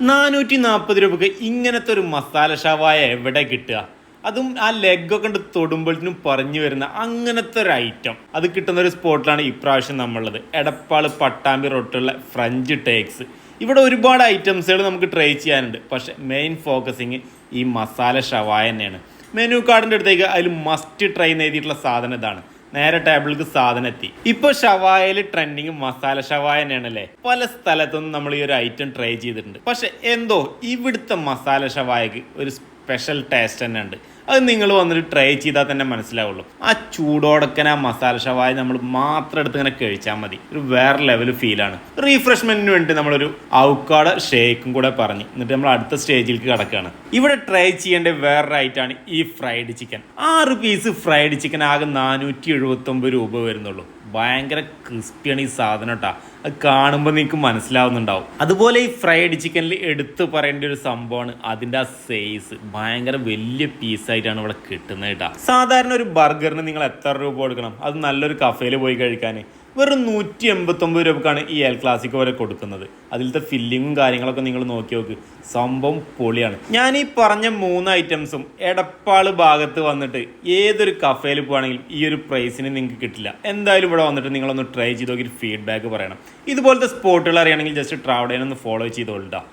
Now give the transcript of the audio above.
440 രൂപക്ക് ഇങ്ങനത്തെ ഒരു മസാല ഷവായ എവിടെ കിട്ടുക? അതും ആ ലെഗൊക്കെ കണ്ട് തൊടുമ്പോഴത്തേനും പറഞ്ഞു വരുന്ന അങ്ങനത്തെ ഒരു ഐറ്റം അത് കിട്ടുന്ന ഒരു സ്പോട്ടിലാണ് ഇപ്രാവശ്യം നമ്മളുള്ളത്. എടപ്പാള് പട്ടാമ്പി റോട്ടുള്ള ഫ്രഞ്ച് ടേക്സ്. ഇവിടെ ഒരുപാട് ഐറ്റംസുകൾ നമുക്ക് ട്രൈ ചെയ്യാനുണ്ട്. പക്ഷെ മെയിൻ ഫോക്കസിങ് ഈ മസാല ഷവായ തന്നെയാണ്. മെനു കാർഡിൻ്റെ അടുത്തേക്ക് അതിൽ മസ്റ്റ് ട്രൈ ചെയ്തിട്ടുള്ള സാധനം ഇതാണ്. നേരെ ടേബിൾക്ക് സാധനം എത്തി. ഇപ്പൊ ഷവായയിൽ ട്രെൻഡിങ് മസാല ഷവായ തന്നെയാണല്ലേ. പല സ്ഥലത്തുനിന്നും നമ്മൾ ഈ ഒരു ഐറ്റം ട്രൈ ചെയ്തിട്ടുണ്ട്. പക്ഷെ എന്തോ ഇവിടുത്തെ മസാല ഷവായക്ക് ഒരു സ്പെഷ്യൽ ടേസ്റ്റ് തന്നെ ഉണ്ട്. അത് നിങ്ങൾ വന്നിട്ട് ട്രൈ ചെയ്താൽ തന്നെ മനസ്സിലാവുള്ളൂ. ആ ചൂടോടക്കനെ ആ മസാല ഷവായ നമ്മൾ മാത്രം എടുത്ത് ഇങ്ങനെ കഴിച്ചാൽ മതി. ഒരു വേറെ ലെവൽ ഫീലാണ്. റീഫ്രഷ്മെന്റിന് വേണ്ടി നമ്മളൊരു അവക്കാഡോ ഷേക്കും കൂടെ പറഞ്ഞ് എന്നിട്ട് നമ്മൾ അടുത്ത സ്റ്റേജിലേക്ക് കിടക്കുകയാണ്. ഇവിടെ ട്രൈ ചെയ്യേണ്ട വേറൊരു ഐറ്റാണ് ഈ fried chicken. 6 piece fried chicken ആകെ 479 രൂപ വരുന്നുള്ളൂ. ഭയങ്കര ക്രിസ്പിയാണ് ഈ സാധനം കേട്ടോ. അത് കാണുമ്പോൾ നിങ്ങൾക്ക് മനസ്സിലാവുന്നുണ്ടാവും. അതുപോലെ ഈ ഫ്രൈഡ് ചിക്കനിൽ എടുത്തു പറയേണ്ട ഒരു സംഭവമാണ് അതിൻ്റെ ആ സൈസ്. ഭയങ്കര വലിയ പീസായിട്ടാണ് ഇവിടെ കിട്ടുന്നത് കേട്ടോ. സാധാരണ ഒരു ബർഗറിന് നിങ്ങൾ എത്ര രൂപ കൊടുക്കണം? അത് നല്ലൊരു കഫേയിൽ പോയി കഴിക്കാൻ വെറും 189 രൂപക്കാണ് ഈ എൽ ക്ലാസിക്കോ വരെ കൊടുക്കുന്നത്. അതിലത്തെ ഫില്ലിങ്ങും കാര്യങ്ങളൊക്കെ നിങ്ങൾ നോക്കി നോക്ക്. സംഭവം പൊളിയാണ്. ഞാൻ ഈ പറഞ്ഞ 3 ഐറ്റംസും എടപ്പാള് ഭാഗത്ത് വന്നിട്ട് ഏതൊരു കഫേയിൽ പോവാണെങ്കിലും ഈ ഒരു പ്രൈസിന് നിങ്ങൾക്ക് കിട്ടില്ല. എന്തായാലും ഇവിടെ വന്നിട്ട് നിങ്ങളൊന്ന് ട്രൈ ചെയ്ത് നോക്കിയിട്ട് ഫീഡ്ബാക്ക് പറയണം. ഇതുപോലത്തെ സ്പോട്ടുകൾ അറിയണമെങ്കിൽ ജസ്റ്റ് ട്രാവൽ ചെയ്യാനൊന്ന് ഫോളോ ചെയ്തോളൂ.